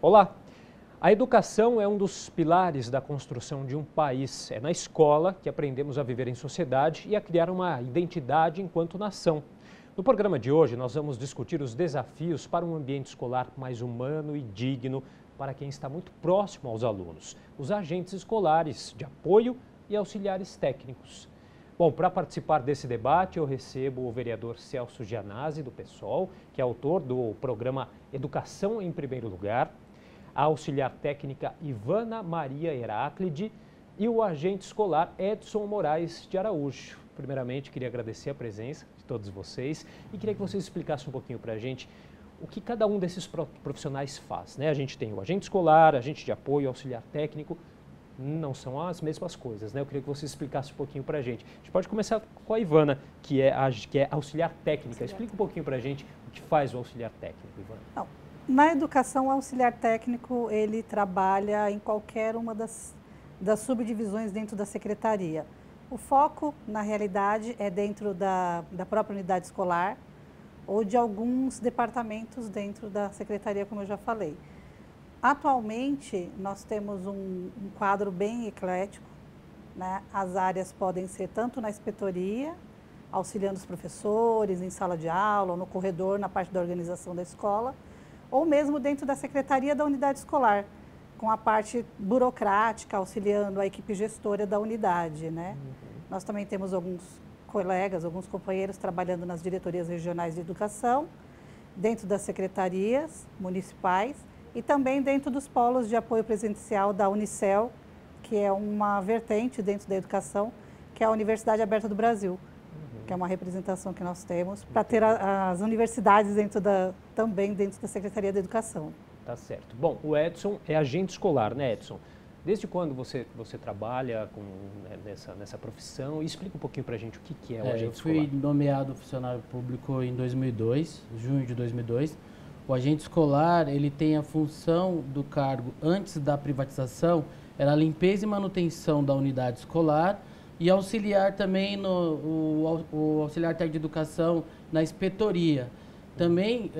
Olá! A educação é um dos pilares da construção de um país. É na escola que aprendemos a viver em sociedade e a criar uma identidade enquanto nação. No programa de hoje, nós vamos discutir os desafios para um ambiente escolar mais humano e digno para quem está muito próximo aos alunos, os agentes escolares de apoio e auxiliares técnicos. Bom, para participar desse debate, eu recebo o vereador Celso Gianazzi, do PSOL, que é autor do programa Educação em Primeiro Lugar, a auxiliar técnica Ivana Maria Heráclide e o agente escolar Edson Moraes de Araújo. Primeiramente, queria agradecer a presença de todos vocês e queria que vocês explicassem um pouquinho para a gente o que cada um desses profissionais faz, né? A gente tem o agente escolar, agente de apoio, auxiliar técnico, não são as mesmas coisas, né? Eu queria que vocês explicassem um pouquinho para a gente. A gente pode começar com a Ivana, que é auxiliar técnica. Explica um pouquinho para a gente o que faz o auxiliar técnico, Ivana. Não. Na educação, o auxiliar técnico, ele trabalha em qualquer uma das subdivisões dentro da secretaria. O foco, na realidade, é dentro da própria unidade escolar ou de alguns departamentos dentro da secretaria, como eu já falei. Atualmente, nós temos um quadro bem eclético, né? As áreas podem ser tanto na inspetoria, auxiliando os professores, em sala de aula, ou no corredor, na parte da organização da escola, ou mesmo dentro da secretaria da unidade escolar, com a parte burocrática, auxiliando a equipe gestora da unidade, né? Nós também temos alguns colegas, alguns companheiros trabalhando nas diretorias regionais de educação, dentro das secretarias municipais e também dentro dos polos de apoio presencial da Unicel, que é uma vertente dentro da educação, que é a Universidade Aberta do Brasil. Que é uma representação que nós temos para ter as universidades também dentro da Secretaria da Educação. Tá certo. Bom, o Edson é agente escolar, né, Edson? Desde quando você trabalha nessa profissão? E explica um pouquinho para a gente o que é o agente escolar. Eu fui nomeado funcionário público em 2002, junho de 2002. O agente escolar, ele tem a função do cargo antes da privatização, era a limpeza e manutenção da unidade escolar, e auxiliar também o auxiliar técnico de educação na inspetoria. Também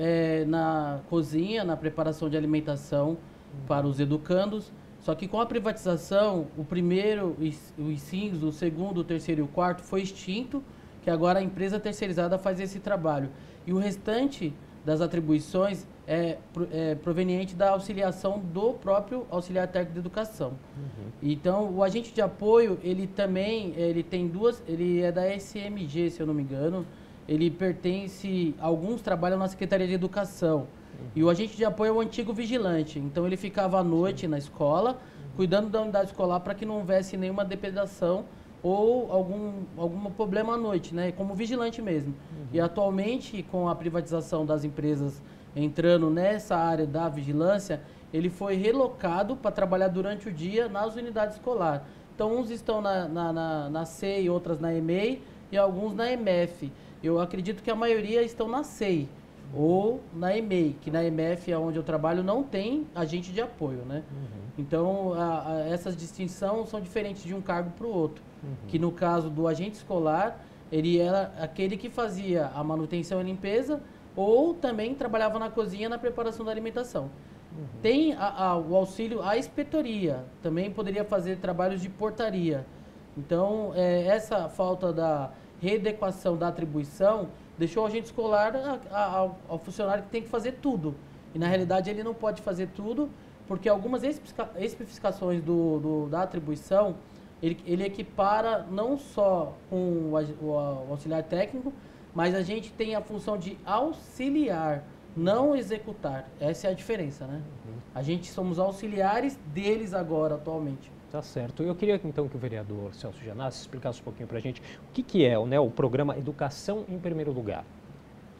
na cozinha, na preparação de alimentação para os educandos. Só que com a privatização, o primeiro, os SINs, o segundo, o terceiro e o quarto foi extinto, que agora a empresa terceirizada faz esse trabalho. E o restante das atribuições é proveniente da auxiliação do próprio auxiliar técnico de educação. Então, o agente de apoio, ele também, ele é da SMG, se eu não me engano, ele pertence, alguns trabalham na Secretaria de Educação. E o agente de apoio é o antigo vigilante, então ele ficava à noite na escola, cuidando da unidade escolar para que não houvesse nenhuma depredação ou algum problema à noite, né? Como vigilante mesmo. E atualmente, com a privatização das empresas entrando nessa área da vigilância, ele foi relocado para trabalhar durante o dia nas unidades escolares. Então, uns estão na CEI, outras na EMEI e alguns na EMF. Eu acredito que a maioria estão na CEI ou na EMEI, que na EMF, onde eu trabalho, não tem agente de apoio, né? Então, essas distinções são diferentes de um cargo para o outro. Que no caso do agente escolar, ele era aquele que fazia a manutenção e limpeza ou também trabalhava na cozinha na preparação da alimentação. Tem o auxílio à inspetoria, também poderia fazer trabalhos de portaria. Então, essa falta da readequação da atribuição deixou o agente escolar ao funcionário que tem que fazer tudo. E, na realidade, ele não pode fazer tudo, porque algumas especificações da atribuição, ele equipara não só com o auxiliar técnico, mas a gente tem a função de auxiliar, não executar. Essa é a diferença, né? A gente somos auxiliares deles agora, atualmente. Tá certo. Eu queria então que o vereador Celso Gianazzi explicasse um pouquinho para a gente o que é, né, o programa Educação em Primeiro Lugar.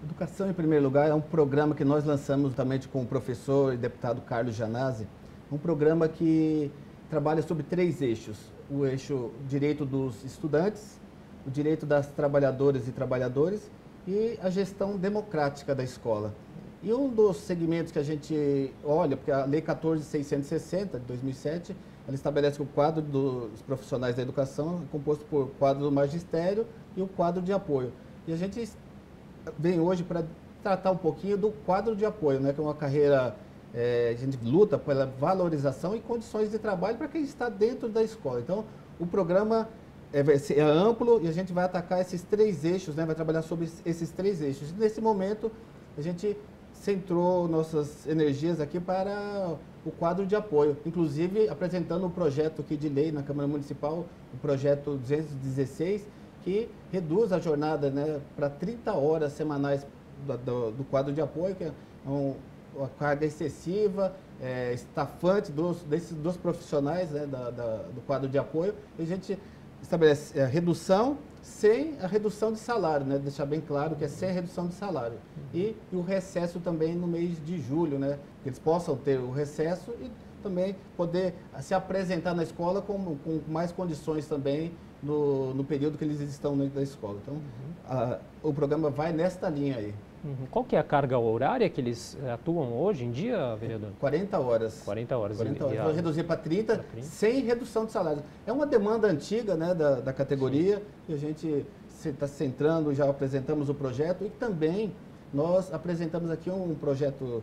Educação em Primeiro Lugar é um programa que nós lançamos juntamente com o professor e deputado Carlos Gianazzi, um programa que trabalha sobre 3 eixos. O eixo direito dos estudantes, o direito das trabalhadoras e trabalhadores e a gestão democrática da escola. E um dos segmentos que a gente olha, porque a Lei 14.660, de 2007, ela estabelece que o quadro dos profissionais da educação é composto por quadro do magistério e o quadro de apoio. E a gente vem hoje para tratar um pouquinho do quadro de apoio, né, que é uma carreira a gente luta pela valorização e condições de trabalho para quem está dentro da escola. Então, o programa é amplo e a gente vai atacar esses 3 eixos, né? Vai trabalhar sobre esses 3 eixos. E nesse momento, a gente centrou nossas energias aqui para o quadro de apoio, inclusive apresentando um projeto aqui de lei na Câmara Municipal, o projeto 216, que reduz a jornada, né, para 30 horas semanais do quadro de apoio, que é uma carga excessiva, estafante dos profissionais, né, do quadro de apoio. E a gente estabelece a redução sem a redução de salário, né? Deixar bem claro que é sem a redução de salário. E o recesso também no mês de julho, né? Que eles possam ter o recesso e também poder se apresentar na escola com mais condições também no período que eles estão dentro da escola. Então, o programa vai nesta linha aí. Qual que é a carga horária que eles atuam hoje em dia, vereador? 40 horas. 40 horas. 40 horas. Vou reduzir para 30, sem redução de salário. É uma demanda antiga, né, da categoria, e a gente está centrando, já apresentamos o projeto, e também nós apresentamos aqui um projeto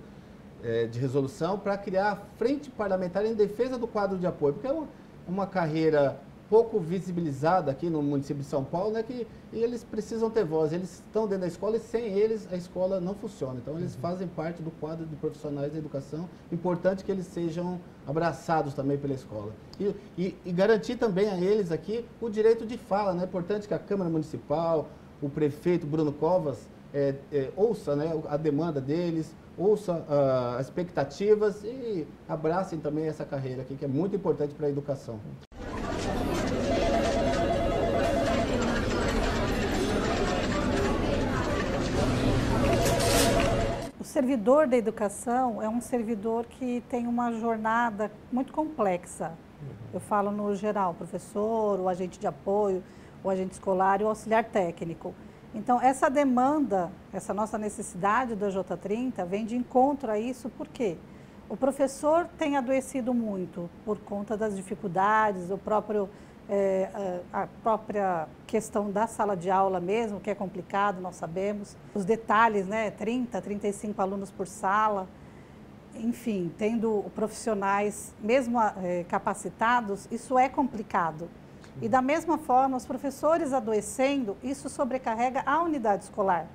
de resolução para criar a frente parlamentar em defesa do quadro de apoio, porque é uma carreira pouco visibilizada aqui no município de São Paulo, né, e eles precisam ter voz. Eles estão dentro da escola e sem eles a escola não funciona. Então eles fazem parte do quadro de profissionais da educação. Importante que eles sejam abraçados também pela escola. E garantir também a eles aqui o direito de fala, né? É importante que a Câmara Municipal, o prefeito Bruno Covas ouça, né, a demanda deles, ouça as expectativas e abracem também essa carreira aqui, que é muito importante para a educação. O servidor da educação é um servidor que tem uma jornada muito complexa. Eu falo no geral, professor, o agente de apoio, o agente escolar e o auxiliar técnico. Então, essa demanda, essa nossa necessidade da J30 vem de encontro a isso, por quê? O professor tem adoecido muito por conta das dificuldades, a própria questão da sala de aula mesmo, que é complicado, nós sabemos. Os detalhes, né, 30, 35 alunos por sala, enfim, tendo profissionais mesmo capacitados, isso é complicado. E da mesma forma, os professores adoecendo, isso sobrecarrega a unidade escolar.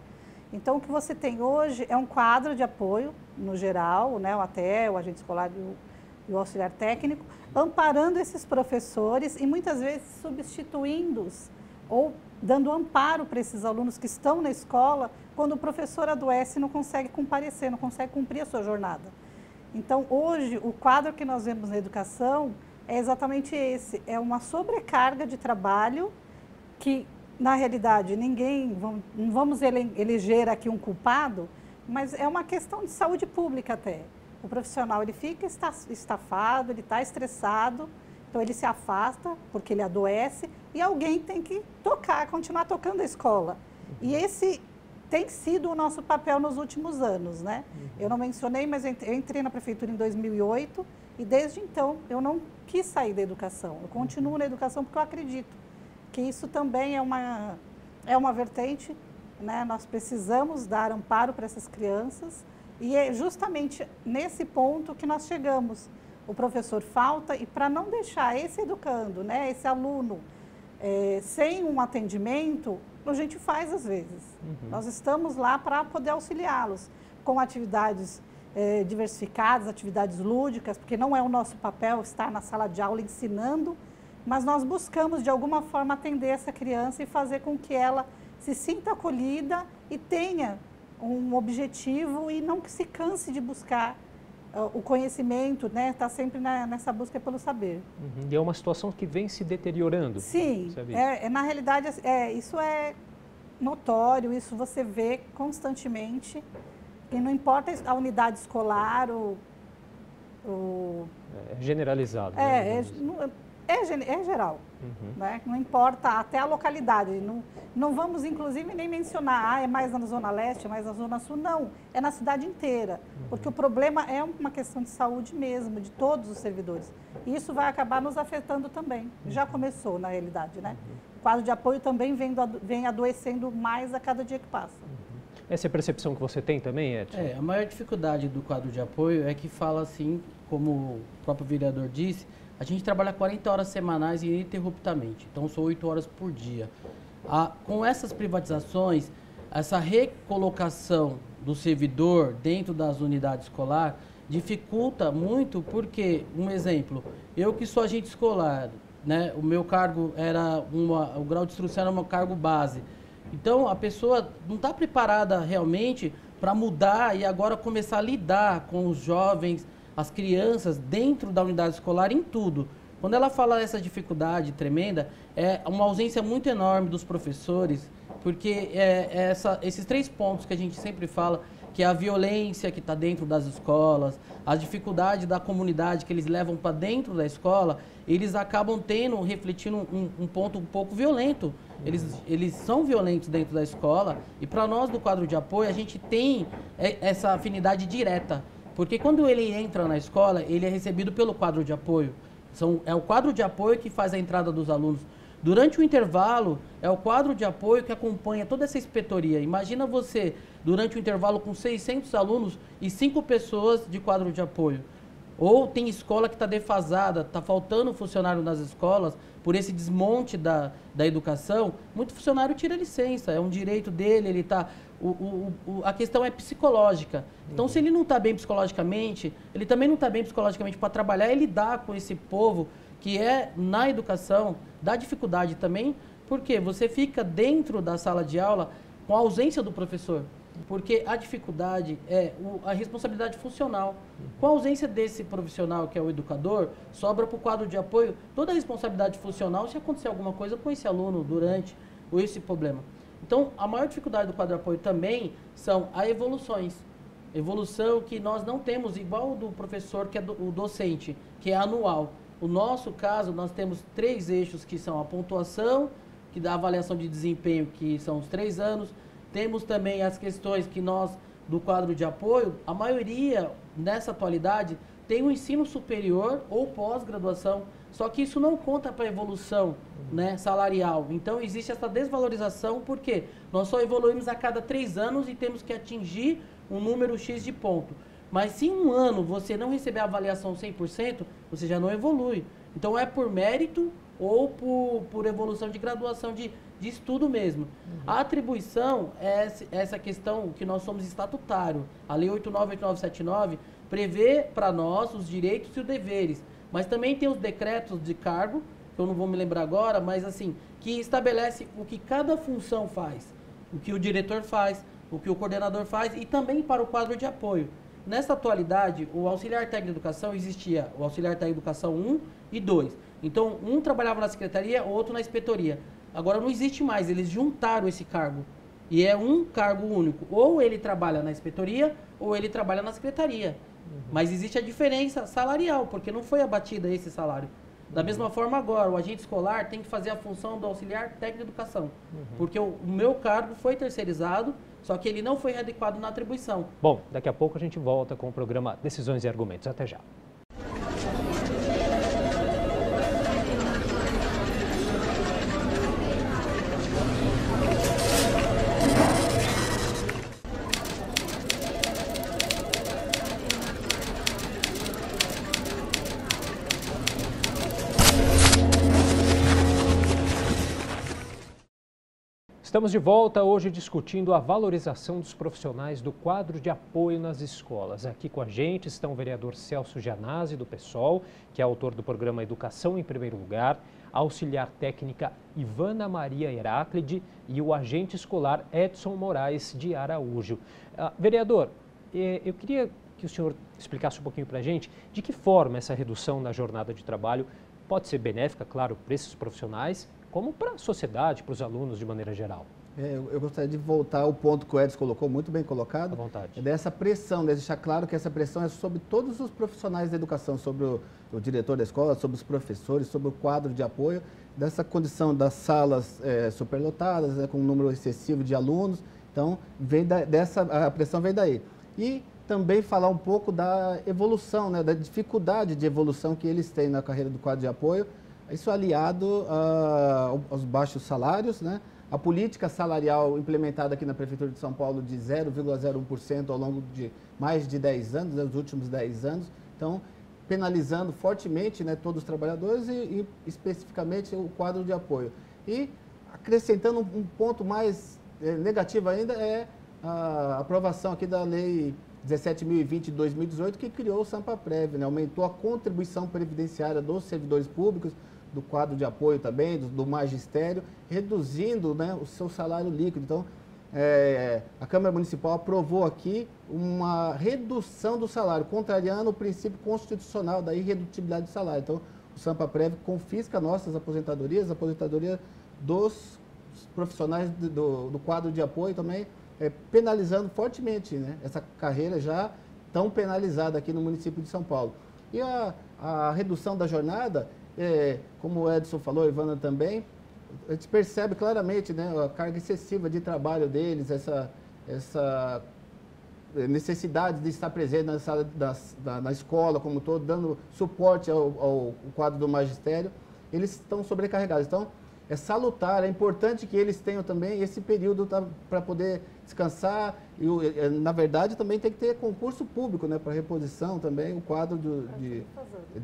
Então, o que você tem hoje é um quadro de apoio, no geral, né, o ATE, o agente escolar e o auxiliar técnico, amparando esses professores e muitas vezes substituindo-os ou dando amparo para esses alunos que estão na escola quando o professor adoece e não consegue comparecer, não consegue cumprir a sua jornada. Então, hoje, o quadro que nós vemos na educação é exatamente esse, é uma sobrecarga de trabalho que, na realidade, não vamos eleger aqui um culpado, mas é uma questão de saúde pública até. O profissional, ele fica estafado, ele está estressado, então ele se afasta porque ele adoece e alguém tem que continuar tocando a escola. E esse tem sido o nosso papel nos últimos anos, né? Eu não mencionei, mas eu entrei na prefeitura em 2008 e desde então eu não quis sair da educação. Eu continuo na educação porque eu acredito que isso também é uma vertente, né? Nós precisamos dar amparo para essas crianças. E é justamente nesse ponto que nós chegamos. O professor falta e para não deixar esse educando, né, esse aluno, sem um atendimento, a gente faz às vezes. Nós estamos lá para poder auxiliá-los com atividades diversificadas, atividades lúdicas, porque não é o nosso papel estar na sala de aula ensinando, mas nós buscamos de alguma forma atender essa criança e fazer com que ela se sinta acolhida e tenha um objetivo e não que se canse de buscar o conhecimento, né? Está sempre nessa busca pelo saber. E é uma situação que vem se deteriorando. Sim, na realidade isso é notório, isso você vê constantemente, e não importa a unidade escolar, É generalizado. É geral, né? Não importa até a localidade, não vamos inclusive nem mencionar, é mais na Zona Leste, é mais na Zona Sul, não, é na cidade inteira, porque o problema é uma questão de saúde mesmo, de todos os servidores, e isso vai acabar nos afetando também, já começou na realidade, né? O quadro de apoio também vem adoecendo mais a cada dia que passa. Essa é a percepção que você tem também, Edson? A maior dificuldade do quadro de apoio é que fala assim, como o próprio vereador disse, a gente trabalha 40 horas semanais ininterruptamente, então são 8 horas por dia. Com essas privatizações, essa recolocação do servidor dentro das unidades escolares dificulta muito porque, um exemplo, eu que sou agente escolar, né, o meu cargo o grau de instrução era um cargo base. Então, a pessoa não está preparada realmente para mudar e agora começar a lidar com os jovens, as crianças, dentro da unidade escolar, em tudo. Quando ela fala essa dificuldade tremenda, é uma ausência muito enorme dos professores, porque esses 3 pontos que a gente sempre fala, que é a violência que está dentro das escolas, a dificuldade da comunidade que eles levam para dentro da escola, eles acabam refletindo um ponto um pouco violento. Eles são violentos dentro da escola e para nós do quadro de apoio a gente tem essa afinidade direta, porque quando ele entra na escola, ele é recebido pelo quadro de apoio. É o quadro de apoio que faz a entrada dos alunos. Durante o intervalo, é o quadro de apoio que acompanha toda essa inspetoria. Imagina você, durante o intervalo, com 600 alunos e 5 pessoas de quadro de apoio. Ou tem escola que está defasada, está faltando funcionário nas escolas, por esse desmonte da educação, muito funcionário tira licença, é um direito dele, ele está... a questão é psicológica. Então, se ele não está bem psicologicamente, ele também não está bem psicologicamente para trabalhar e lidar com esse povo que na educação, dá dificuldade também, porque você fica dentro da sala de aula com a ausência do professor. Porque a dificuldade é a responsabilidade funcional. Com a ausência desse profissional, que é o educador, sobra para o quadro de apoio toda a responsabilidade funcional se acontecer alguma coisa com esse aluno durante esse problema. Então, a maior dificuldade do quadro de apoio também são as evoluções. Evolução que nós não temos igual o do professor, que é o docente, que é anual. No nosso caso, nós temos 3 eixos que são a pontuação, que dá a avaliação de desempenho, que são os 3 anos. Temos também as questões que nós, do quadro de apoio, a maioria, nessa atualidade, tem o ensino superior ou pós-graduação, só que isso não conta para a evolução, né, salarial. Então, existe essa desvalorização, porque nós só evoluímos a cada 3 anos e temos que atingir um número X de ponto. Mas se em um ano você não receber a avaliação 100%, você já não evolui. Então, é por mérito ou por evolução de graduação de estudo mesmo. A atribuição é essa questão que nós somos estatutário. A Lei 89.8979 prevê para nós os direitos e os deveres, mas também tem os decretos de cargo, que eu não vou me lembrar agora, mas assim, que estabelece o que cada função faz, o que o diretor faz, o que o coordenador faz e também para o quadro de apoio. Nessa atualidade, o auxiliar técnico de educação existia, o auxiliar técnico de educação 1 e 2. Então, um trabalhava na secretaria, o outro na inspetoria. Agora não existe mais, eles juntaram esse cargo. E é um cargo único. Ou ele trabalha na inspetoria, ou ele trabalha na secretaria. Mas existe a diferença salarial, porque não foi abatida esse salário. Da mesma forma agora, o agente escolar tem que fazer a função do auxiliar técnico de educação. Porque o meu cargo foi terceirizado, só que ele não foi adequado na atribuição. Bom, daqui a pouco a gente volta com o programa Decisões e Argumentos. Até já. Estamos de volta hoje discutindo a valorização dos profissionais do quadro de apoio nas escolas. Aqui com a gente estão o vereador Celso Gianazzi, do PSOL, que é autor do programa Educação em Primeiro Lugar, a auxiliar técnica Ivana Maria Heráclide e o agente escolar Edson Moraes de Araújo. Vereador, eu queria que o senhor explicasse um pouquinho para a gente de que forma essa redução na jornada de trabalho pode ser benéfica, claro, para esses profissionais, como para a sociedade, para os alunos de maneira geral. Eu gostaria de voltar ao ponto que o Edson colocou, muito bem colocado. À vontade. É dessa pressão, de deixar claro que essa pressão é sobre todos os profissionais da educação, sobre o diretor da escola, sobre os professores, sobre o quadro de apoio, dessa condição das salas superlotadas, né, com um número excessivo de alunos. Então, a pressão vem daí. E também falar um pouco da evolução, né, da dificuldade de evolução que eles têm na carreira do quadro de apoio. Isso aliado aos baixos salários, né, A política salarial implementada aqui na Prefeitura de São Paulo de 0,01% ao longo de mais de 10 anos, nos últimos 10 anos. Então, penalizando fortemente, né, todos os trabalhadores e especificamente o quadro de apoio. E acrescentando um ponto mais negativo ainda é a aprovação aqui da Lei 17.020 de 2018, que criou o Sampaprev, né, aumentou a contribuição previdenciária dos servidores públicos, do quadro de apoio também, do magistério, reduzindo, né, o seu salário líquido. Então, a Câmara Municipal aprovou aqui uma redução do salário, contrariando o princípio constitucional da irredutibilidade do salário. Então, o Sampaprev confisca nossas aposentadorias, a aposentadoria dos profissionais do quadro de apoio também, penalizando fortemente, né, essa carreira já tão penalizada aqui no município de São Paulo. E a redução da jornada, como o Edson falou, a Ivana também, a gente percebe claramente, né, a carga excessiva de trabalho deles, essa necessidade de estar presente na sala na escola como um todo, dando suporte ao quadro do magistério. Eles estão sobrecarregados. Então, é salutar, é importante que eles tenham também esse período para poder descansar. E, na verdade, também tem que ter concurso público, né, para reposição também. O quadro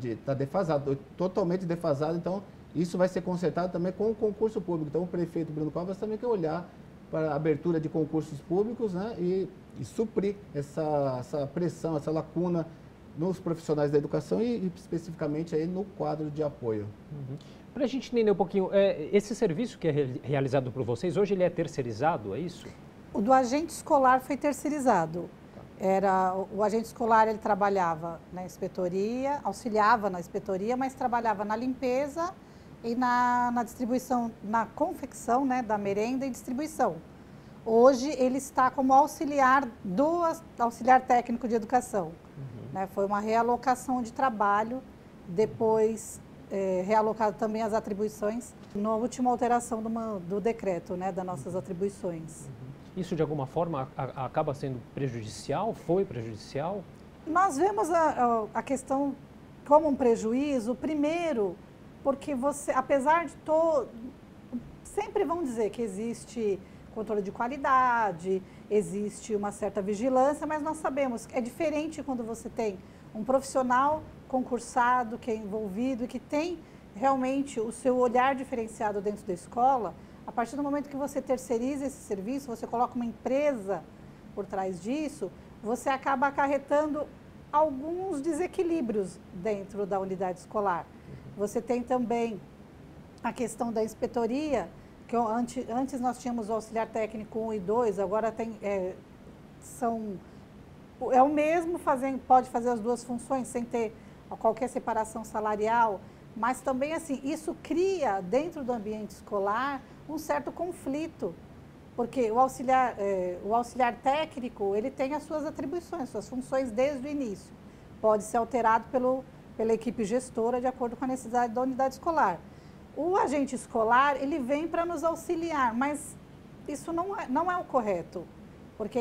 está defasado, totalmente defasado. Então, isso vai ser consertado também com o concurso público. Então, o prefeito Bruno Covas também quer olhar para a abertura de concursos públicos, né, e suprir essa pressão, essa lacuna nos profissionais da educação e especificamente aí no quadro de apoio. Uhum. Para a gente entender um pouquinho, esse serviço que é realizado por vocês, hoje ele é terceirizado, é isso? O do agente escolar foi terceirizado. O agente escolar, ele trabalhava na inspetoria, auxiliava na inspetoria, mas trabalhava na limpeza e na distribuição, na confecção, né, da merenda e distribuição. Hoje ele está como auxiliar técnico de educação. Uhum. Né, foi uma realocação de trabalho, depois realocado também as atribuições na última alteração do decreto, né, das nossas atribuições. Uhum. Isso de alguma forma acaba sendo prejudicial? Foi prejudicial? Nós vemos a questão como um prejuízo, primeiro, porque você, apesar de sempre vão dizer que existe controle de qualidade, existe uma certa vigilância, mas nós sabemos que é diferente quando você tem um profissional concursado, que é envolvido e que tem realmente o seu olhar diferenciado dentro da escola. A partir do momento que você terceiriza esse serviço, você coloca uma empresa por trás disso, você acaba acarretando alguns desequilíbrios dentro da unidade escolar. Você tem também a questão da inspetoria, que antes nós tínhamos o auxiliar técnico 1 e 2, agora é o mesmo, pode fazer as duas funções sem ter qualquer separação salarial, mas também assim, isso cria dentro do ambiente escolar um certo conflito, porque o auxiliar técnico, ele tem as suas atribuições, suas funções desde o início. Pode ser alterado pela equipe gestora de acordo com a necessidade da unidade escolar. O agente escolar, ele vem para nos auxiliar, mas isso não é o correto, porque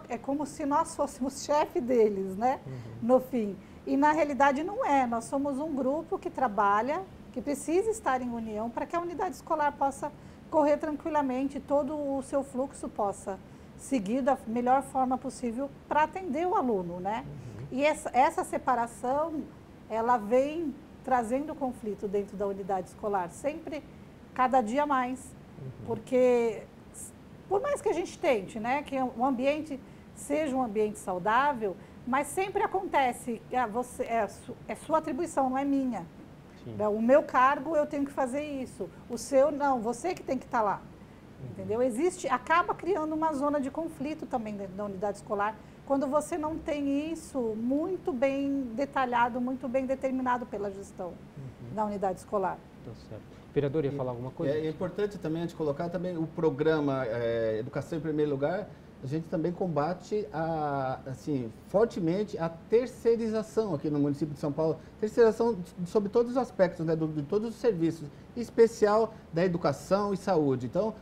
é como se nós fôssemos chefe deles, né, no fim. E na realidade não é, nós somos um grupo que trabalha, que precisa estar em união para que a unidade escolar possa correr tranquilamente, todo o seu fluxo possa seguir da melhor forma possível para atender o aluno, né? E essa separação, ela vem trazendo conflito dentro da unidade escolar, sempre, cada dia mais, porque por mais que a gente tente, né, que o ambiente seja um ambiente saudável, mas sempre acontece, é sua atribuição, não é minha. Sim. O meu cargo, eu tenho que fazer isso. O seu, não, você que tem que estar lá. Entendeu? Acaba criando uma zona de conflito também dentro da unidade escolar, quando você não tem isso muito bem detalhado, muito bem determinado pela gestão da unidade escolar. Tá certo. Vereador, ia falar alguma coisa? É importante também a gente colocar também o programa Educação em Primeiro Lugar. A gente também combate fortemente a terceirização aqui no município de São Paulo. Terceirização sobre todos os aspectos, né, de todos os serviços, em especial da educação e saúde. Então,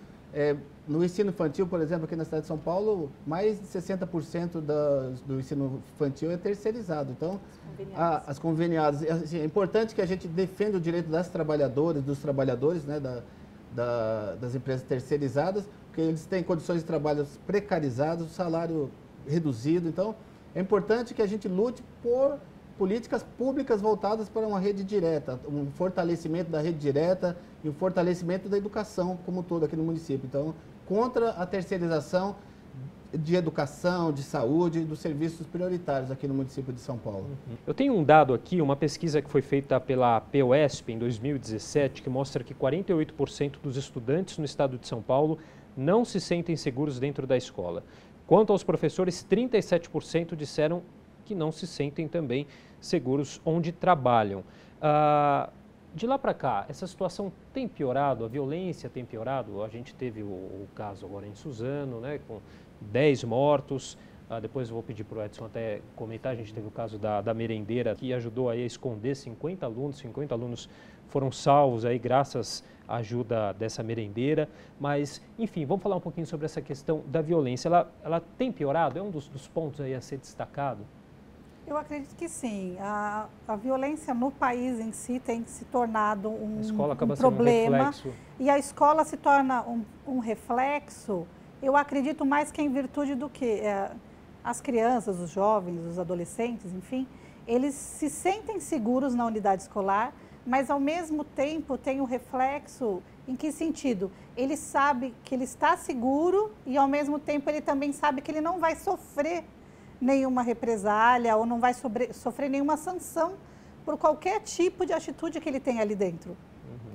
no ensino infantil, por exemplo, aqui na cidade de São Paulo, mais de 60% do ensino infantil é terceirizado. Então, as conveniadas. Assim, é importante que a gente defenda o direito das trabalhadoras, dos trabalhadores, né, das empresas terceirizadas, porque eles têm condições de trabalho precarizadas, o salário reduzido. Então, é importante que a gente lute por políticas públicas voltadas para uma rede direta, um fortalecimento da rede direta e um fortalecimento da educação como um todo aqui no município. Então, contra a terceirização de educação, de saúde e dos serviços prioritários aqui no município de São Paulo. Eu tenho um dado aqui, uma pesquisa que foi feita pela POSP em 2017, que mostra que 48% dos estudantes no estado de São Paulo não se sentem seguros dentro da escola. Quanto aos professores, 37% disseram que não se sentem também seguros onde trabalham. De lá para cá, essa situação tem piorado, a violência tem piorado? A gente teve o caso agora em Suzano, né, com 10 mortos. Depois eu vou pedir para o Edson até comentar. A gente teve o caso da merendeira que ajudou aí a esconder 50 alunos. 50 alunos foram salvos aí graças à ajuda dessa merendeira. Mas, enfim, vamos falar um pouquinho sobre essa questão da violência. Ela tem piorado? É um dos pontos aí a ser destacado? Eu acredito que sim. A violência no país em si tem se tornado um problema. E a escola se torna um reflexo, eu acredito mais que em virtude do que as crianças, os jovens, os adolescentes, enfim, eles se sentem seguros na unidade escolar, mas ao mesmo tempo tem um reflexo. Em que sentido? Ele sabe que ele está seguro e ao mesmo tempo ele também sabe que ele não vai sofrer nenhuma represália ou não vai sofrer nenhuma sanção por qualquer tipo de atitude que ele tem ali dentro,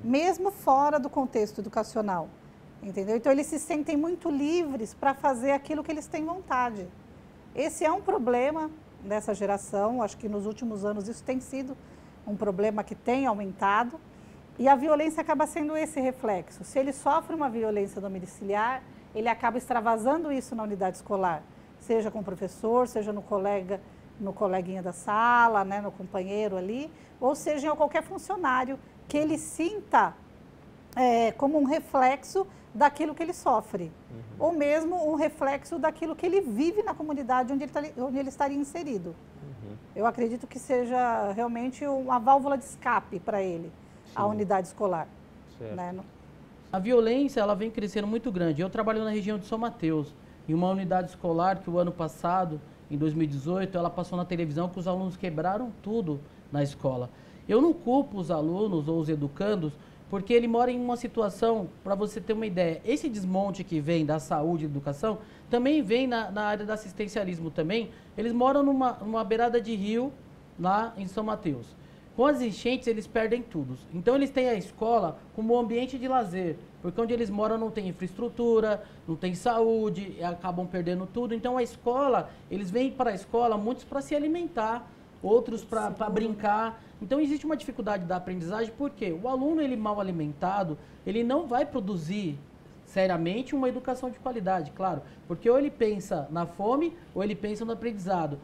mesmo fora do contexto educacional, entendeu? Então eles se sentem muito livres para fazer aquilo que eles têm vontade. Esse é um problema dessa geração, acho que nos últimos anos isso tem sido um problema que tem aumentado e a violência acaba sendo esse reflexo. Se ele sofre uma violência domiciliar, ele acaba extravasando isso na unidade escolar, seja com o professor, seja no coleguinha da sala, né, no companheiro ali, ou seja em qualquer funcionário que ele sinta como um reflexo daquilo que ele sofre, ou mesmo um reflexo daquilo que ele vive na comunidade onde ele estaria inserido. Eu acredito que seja realmente uma válvula de escape para ele, a unidade escolar. Né? A violência ela vem crescendo muito grande. Eu trabalho na região de São Mateus, em uma unidade escolar que o ano passado, em 2018, ela passou na televisão que os alunos quebraram tudo na escola. Eu não culpo os alunos ou os educandos, porque ele mora em uma situação, para você ter uma ideia, esse desmonte que vem da saúde e educação, também vem na área do assistencialismo também. Eles moram numa beirada de rio, lá em São Mateus. Com as enchentes, eles perdem tudo. Então, eles têm a escola como um ambiente de lazer, porque onde eles moram não tem infraestrutura, não tem saúde, e acabam perdendo tudo. Então, a escola, eles vêm para a escola, muitos para se alimentar, outros para brincar. Então, existe uma dificuldade da aprendizagem, porque o aluno, ele mal alimentado, ele não vai produzir seriamente uma educação de qualidade, claro, porque ou ele pensa na fome, ou ele pensa no aprendizado.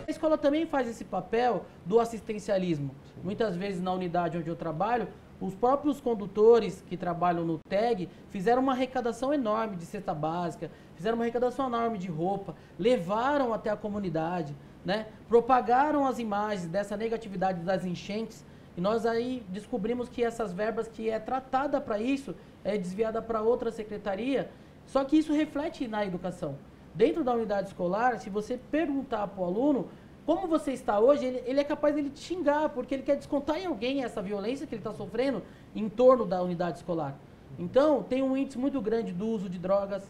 A escola também faz esse papel do assistencialismo. Muitas vezes na unidade onde eu trabalho, os próprios condutores que trabalham no TEG fizeram uma arrecadação enorme de cesta básica, fizeram uma arrecadação enorme de roupa, levaram até a comunidade, né? Propagaram as imagens dessa negatividade das enchentes e nós aí descobrimos que essas verbas que é tratada para isso é desviada para outra secretaria, só que isso reflete na educação. Dentro da unidade escolar, se você perguntar para o aluno como você está hoje, ele é capaz de te xingar, porque ele quer descontar em alguém essa violência que ele está sofrendo em torno da unidade escolar. Então, tem um índice muito grande do uso de drogas,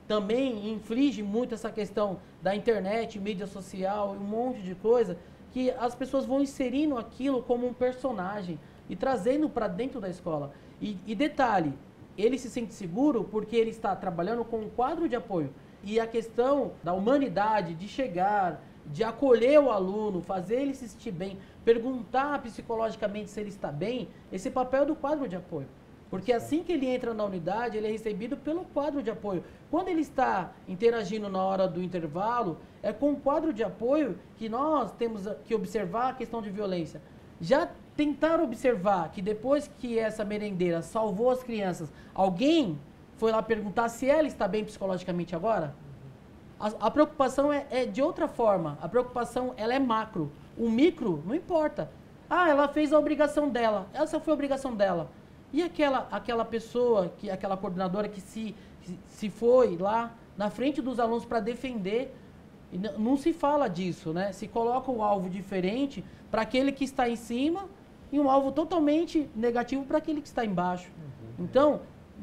também inflige muito essa questão da internet, mídia social e um monte de coisa, que as pessoas vão inserindo aquilo como um personagem e trazendo para dentro da escola. E detalhe, ele se sente seguro porque ele está trabalhando com um quadro de apoio. E a questão da humanidade, de chegar, de acolher o aluno, fazer ele se sentir bem, perguntar psicologicamente se ele está bem, esse papel é do quadro de apoio. Porque assim que ele entra na unidade, ele é recebido pelo quadro de apoio. Quando ele está interagindo na hora do intervalo, é com o quadro de apoio que nós temos que observar a questão de violência. Já tentaram observar que depois que essa merendeira salvou as crianças, alguém foi lá perguntar se ela está bem psicologicamente agora? A preocupação é de outra forma. A preocupação, ela é macro. O micro, não importa. Ah, ela fez a obrigação dela. Essa foi a obrigação dela. E aquela pessoa, aquela coordenadora que se foi lá na frente dos alunos para defender, não se fala disso, né? Se coloca um alvo diferente para aquele que está em cima e um alvo totalmente negativo para aquele que está embaixo. Então,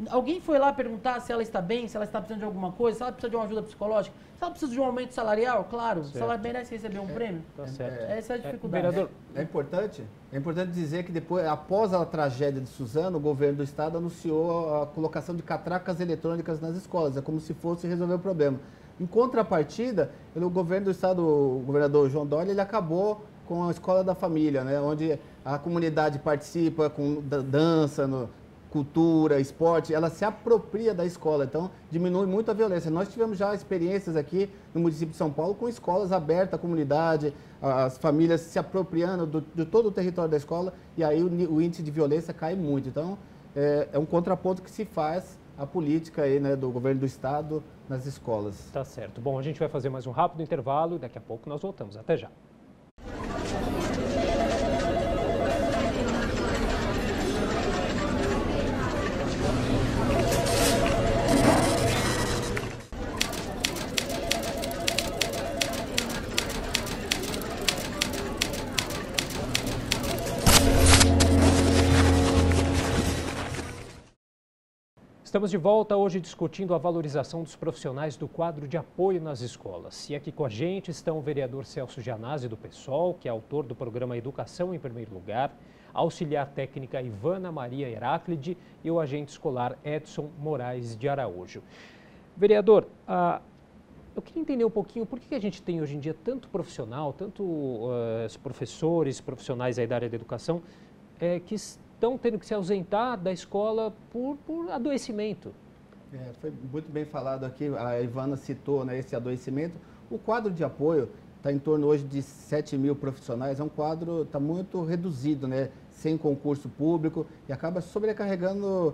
alguém foi lá perguntar se ela está bem, se ela está precisando de alguma coisa, se ela precisa de uma ajuda psicológica, se ela precisa de um aumento salarial, claro, se ela merece receber um prêmio. Tá certo. Essa é a dificuldade. Vereador, É importante dizer que depois, após a tragédia de Suzano, o governo do estado anunciou a colocação de catracas eletrônicas nas escolas. É como se fosse resolver o problema. Em contrapartida, o governo do estado, o governador João Dória, ele acabou com a escola da família, né, onde a comunidade participa com dança, cultura, esporte, ela se apropria da escola, então diminui muito a violência. Nós tivemos já experiências aqui no município de São Paulo com escolas abertas à comunidade, as famílias se apropriando de todo o território da escola, e aí o índice de violência cai muito. Então, é um contraponto que se faz a política aí, né, do governo do estado nas escolas. tá certo. Bom, a gente vai fazer mais um rápido intervalo e daqui a pouco nós voltamos. Até já. Estamos de volta hoje discutindo a valorização dos profissionais do quadro de apoio nas escolas. E aqui com a gente estão o vereador Celso Janazzi, do PSOL, que é autor do programa Educação em Primeiro Lugar, a auxiliar técnica Ivana Maria Heráclide e o agente escolar Edson Moraes de Araújo. Vereador, eu queria entender um pouquinho por que a gente tem hoje em dia tanto profissional, tanto os professores, profissionais aí da área da educação, que estão tendo que se ausentar da escola por adoecimento. Foi muito bem falado aqui, a Ivana citou, né, esse adoecimento. O quadro de apoio está em torno hoje de 7 mil profissionais, é um quadro está muito reduzido, né, sem concurso público, e acaba sobrecarregando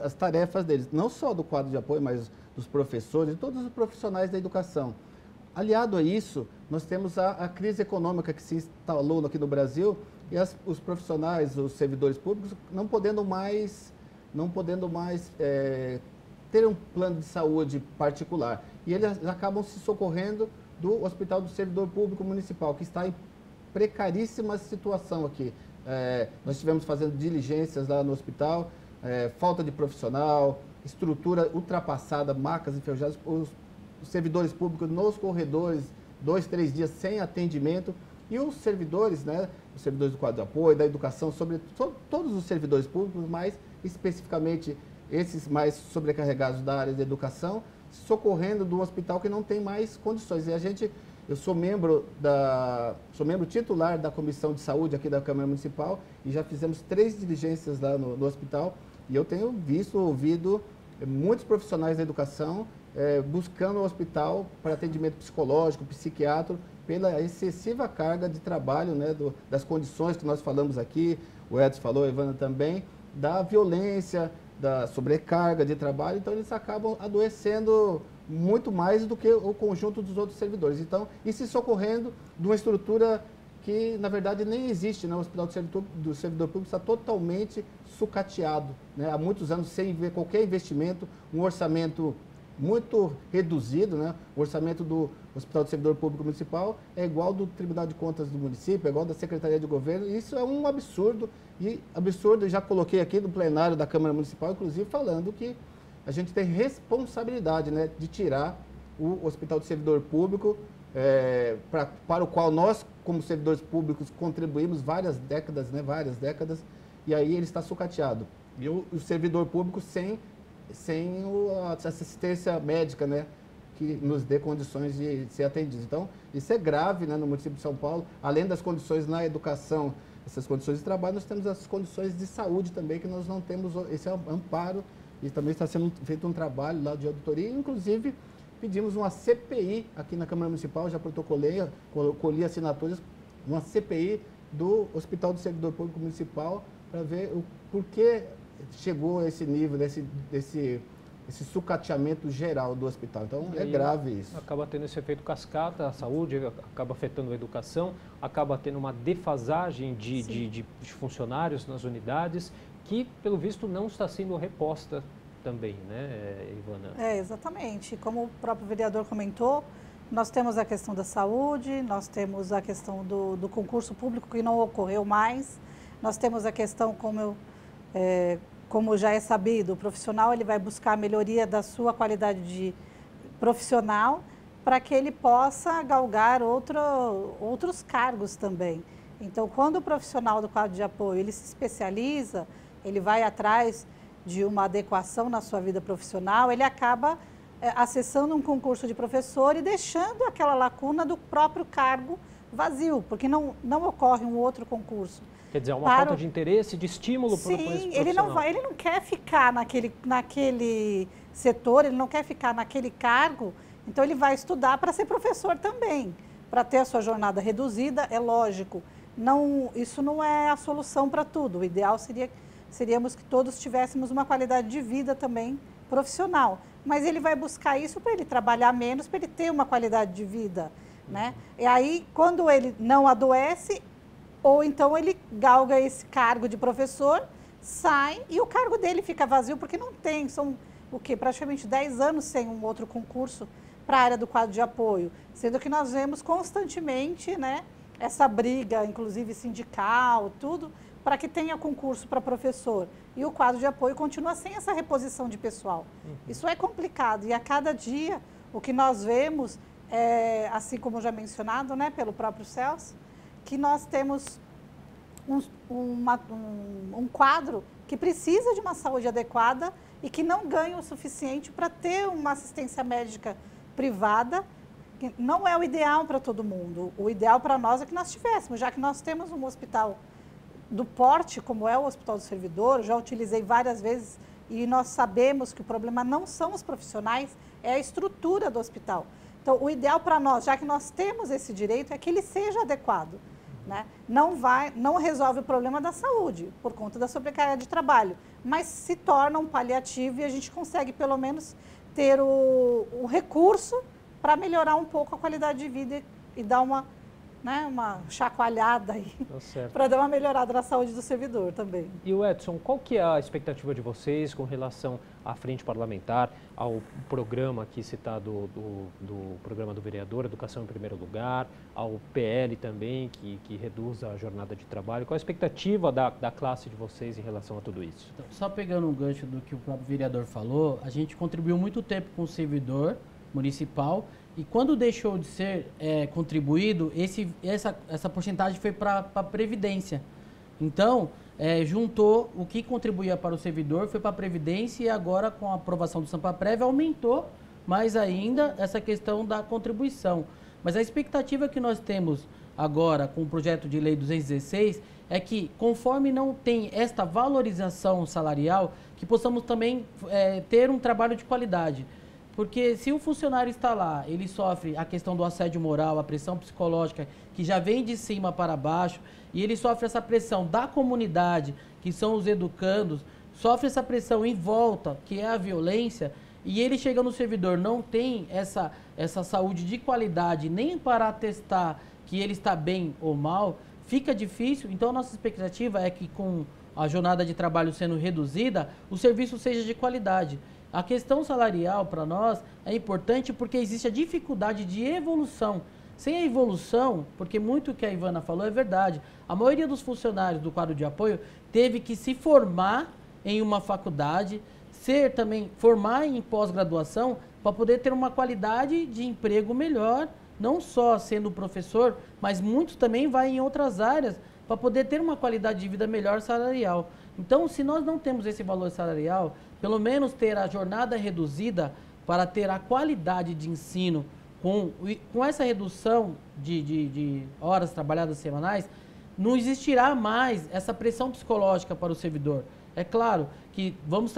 as tarefas deles, não só do quadro de apoio, mas dos professores, de todos os profissionais da educação. Aliado a isso, nós temos a crise econômica que se instalou aqui no Brasil, e os profissionais, os servidores públicos, não podendo mais ter um plano de saúde particular. E eles acabam se socorrendo do Hospital do Servidor Público Municipal, que está em precaríssima situação aqui. Nós tivemos fazendo diligências lá no hospital, falta de profissional, estrutura ultrapassada, macas enferrujadas, os servidores públicos nos corredores, 2, 3 dias sem atendimento. E os servidores, né, os servidores do quadro de apoio, da educação, todos os servidores públicos, mais especificamente esses mais sobrecarregados da área da educação, socorrendo do hospital que não tem mais condições. E eu sou membro titular da Comissão de Saúde aqui da Câmara Municipal e já fizemos 3 diligências lá no hospital, e eu tenho ouvido muitos profissionais da educação buscando o hospital para atendimento psicológico, psiquiátrico, pela excessiva carga de trabalho, né, das condições que nós falamos aqui, o Edson falou, a Ivana também, da violência, da sobrecarga de trabalho, então eles acabam adoecendo muito mais do que o conjunto dos outros servidores. Então, e se socorrendo de uma estrutura que, na verdade, nem existe, né? O Hospital do Servidor Público está totalmente sucateado, né? Há muitos anos sem ver qualquer investimento, um orçamento muito reduzido, né? O orçamento do Hospital do Servidor Público Municipal é igual do Tribunal de Contas do município, é igual da Secretaria de Governo, e isso é um absurdo, eu já coloquei aqui no plenário da Câmara Municipal, inclusive falando que a gente tem responsabilidade, né, de tirar o Hospital do Servidor Público, para o qual nós, como servidores públicos, contribuímos várias décadas, e aí ele está sucateado. E o servidor público sem a assistência médica, né, que nos dê condições de ser atendidos. Então, isso é grave, né, no município de São Paulo. Além das condições na educação, essas condições de trabalho, nós temos as condições de saúde também, que nós não temos esse amparo, e também está sendo feito um trabalho lá de auditoria. Inclusive, pedimos uma CPI aqui na Câmara Municipal, já colhi assinaturas, uma CPI do Hospital do Servidor Público Municipal, para ver o porquê chegou a esse nível, desse esse sucateamento geral do hospital. Então, é grave isso. Acaba tendo esse efeito cascata, a saúde acaba afetando a educação, acaba tendo uma defasagem de funcionários nas unidades, que, pelo visto, não está sendo reposta também, né, Ivana? Exatamente. Como o próprio vereador comentou, nós temos a questão da saúde, nós temos a questão do concurso público que não ocorreu mais, nós temos a questão, como já é sabido, o profissional ele vai buscar a melhoria da sua qualidade de profissional para que ele possa galgar outros cargos também. Então, quando o profissional do quadro de apoio ele se especializa, ele vai atrás de uma adequação na sua vida profissional, ele acaba acessando um concurso de professor e deixando aquela lacuna do próprio cargo vazio, porque não ocorre um outro concurso. Quer dizer, uma falta de interesse, de estímulo para o profissional. Sim, ele não quer ficar naquele setor, ele não quer ficar naquele cargo, então ele vai estudar para ser professor também, para ter a sua jornada reduzida, é lógico. Isso não é a solução para tudo, o ideal seríamos que todos tivéssemos uma qualidade de vida também profissional, mas ele vai buscar isso para ele trabalhar menos, para ele ter uma qualidade de vida, né? E aí, quando ele não adoece, ou então ele galga esse cargo de professor, sai e o cargo dele fica vazio, porque não tem, são praticamente 10 anos sem um outro concurso para a área do quadro de apoio, sendo que nós vemos constantemente, né, essa briga, inclusive sindical, tudo, para que tenha concurso para professor. E o quadro de apoio continua sem essa reposição de pessoal. Isso é complicado e a cada dia o que nós vemos, assim como já mencionado, né, pelo próprio Celso, que nós temos um quadro que precisa de uma saúde adequada e que não ganha o suficiente para ter uma assistência médica privada, que não é o ideal para todo mundo. O ideal para nós é que nós tivéssemos, já que nós temos um hospital do porte, como é o Hospital do Servidor, já utilizei várias vezes e nós sabemos que o problema não são os profissionais, é a estrutura do hospital. Então, o ideal para nós, já que nós temos esse direito, é que ele seja adequado, né? Não resolve o problema da saúde, por conta da sobrecarga de trabalho, mas se torna um paliativo e a gente consegue, pelo menos, ter o recurso para melhorar um pouco a qualidade de vida e dar uma chacoalhada aí, para dar uma melhorada na saúde do servidor também. E o Edson, qual que é a expectativa de vocês com relação à frente parlamentar, ao programa aqui citado do programa do vereador, Educação em Primeiro Lugar, ao PL também, que reduz a jornada de trabalho? Qual a expectativa da classe de vocês em relação a tudo isso? Então, só pegando um gancho do que o próprio vereador falou, a gente contribuiu muito tempo com o servidor municipal. E quando deixou de ser contribuído, essa porcentagem foi para a Previdência. Então, juntou o que contribuía para o servidor, foi para a Previdência e agora, com a aprovação do Sampaprev, aumentou mais ainda essa questão da contribuição. Mas a expectativa que nós temos agora com o projeto de lei 216 é que, conforme não tem esta valorização salarial, que possamos também ter um trabalho de qualidade. Porque se o funcionário está lá, ele sofre a questão do assédio moral, a pressão psicológica, que já vem de cima para baixo, e ele sofre essa pressão da comunidade, que são os educandos, sofre essa pressão em volta, que é a violência, e ele chega no servidor, não tem essa saúde de qualidade, nem para atestar que ele está bem ou mal, fica difícil. Então, a nossa expectativa é que, com a jornada de trabalho sendo reduzida, o serviço seja de qualidade. A questão salarial, para nós, é importante porque existe a dificuldade de evolução. Sem a evolução, porque muito o que a Ivana falou é verdade, a maioria dos funcionários do quadro de apoio teve que se formar em uma faculdade, formar em pós-graduação, para poder ter uma qualidade de emprego melhor, não só sendo professor, mas muitos também vão em outras áreas, para poder ter uma qualidade de vida melhor salarial. Então, se nós não temos esse valor salarial, pelo menos ter a jornada reduzida para ter a qualidade de ensino com essa redução de horas trabalhadas semanais, não existirá mais essa pressão psicológica para o servidor. É claro que vamos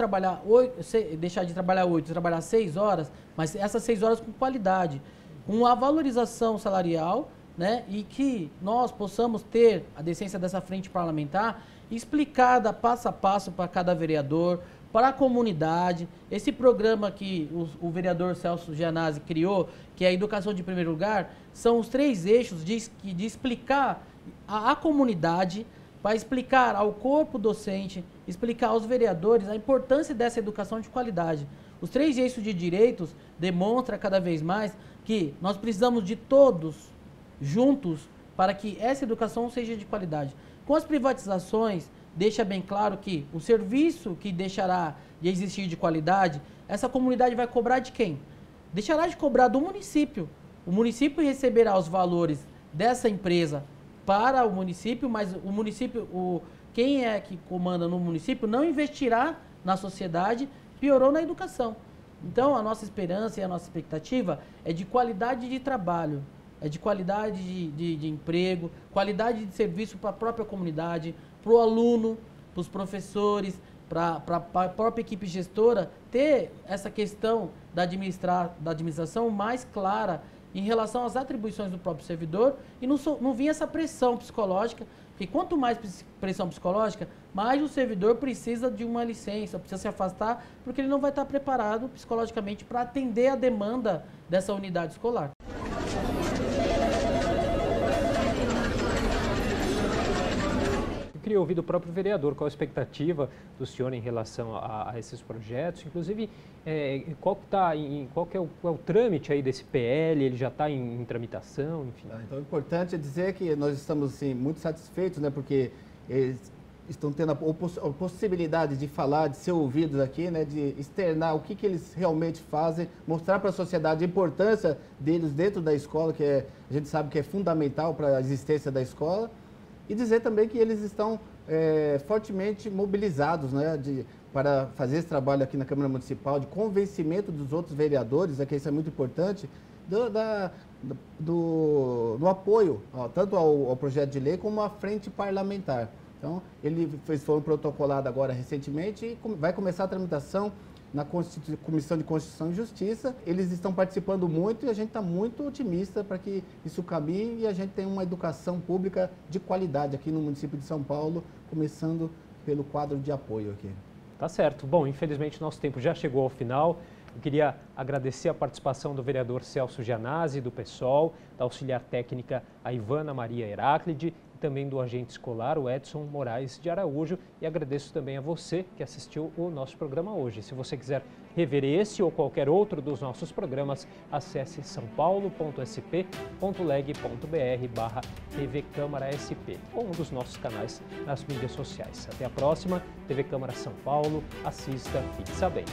deixar de trabalhar 8, trabalhar 6 horas, mas essas 6 horas com qualidade, com a valorização salarial, né, e que nós possamos ter a decência dessa frente parlamentar explicada passo a passo para cada vereador, para a comunidade. Esse programa que o vereador Celso Gianazzi criou, que é a educação de primeiro lugar, são os 3 eixos de explicar à comunidade, para explicar ao corpo docente, explicar aos vereadores a importância dessa educação de qualidade. Os 3 eixos de direitos demonstram cada vez mais que nós precisamos de todos juntos para que essa educação seja de qualidade. Com as privatizações, deixa bem claro que o serviço que deixará de existir de qualidade, essa comunidade vai cobrar de quem? Deixará de cobrar do município. O município receberá os valores dessa empresa para o município, mas o município, quem é que comanda no município não investirá na sociedade, piorou na educação. Então, a nossa esperança e a nossa expectativa é de qualidade de trabalho, é de qualidade de emprego, qualidade de serviço para a própria comunidade, para o aluno, para os professores, para a própria equipe gestora, ter essa questão da administração mais clara em relação às atribuições do próprio servidor e não vir essa pressão psicológica, porque quanto mais pressão psicológica, mais o servidor precisa de uma licença, precisa se afastar, porque ele não vai estar preparado psicologicamente para atender a demanda dessa unidade escolar. Eu queria ouvir do próprio vereador qual a expectativa do senhor em relação a esses projetos, inclusive qual que é o trâmite aí desse PL, ele já está em tramitação, enfim. Então, o importante é dizer que nós estamos assim, muito satisfeitos, né, porque eles estão tendo a possibilidade de falar, de ser ouvidos aqui, né, de externar o que eles realmente fazem, mostrar para a sociedade a importância deles dentro da escola, que a gente sabe que é fundamental para a existência da escola, e dizer também que eles estão fortemente mobilizados, né, para fazer esse trabalho aqui na Câmara Municipal, de convencimento dos outros vereadores, que isso é muito importante, do apoio, tanto ao projeto de lei como à frente parlamentar. Então, eles foram protocolados agora recentemente e vai começar a tramitação na Comissão de Constituição e Justiça. Eles estão participando muito e a gente está muito otimista para que isso caminhe e a gente tenha uma educação pública de qualidade aqui no município de São Paulo, começando pelo quadro de apoio aqui. Tá certo. Bom, infelizmente nosso tempo já chegou ao final. Eu queria agradecer a participação do vereador Celso Gianazzi, do PSOL, da auxiliar técnica a Ivana Maria Heráclide, também do agente escolar, o Edson Moraes de Araújo, e agradeço também a você que assistiu o nosso programa hoje. Se você quiser rever esse ou qualquer outro dos nossos programas, acesse saopaulo.sp.leg.br/TV Câmara SP, ou um dos nossos canais nas mídias sociais. Até a próxima, TV Câmara São Paulo, assista, fique sabendo.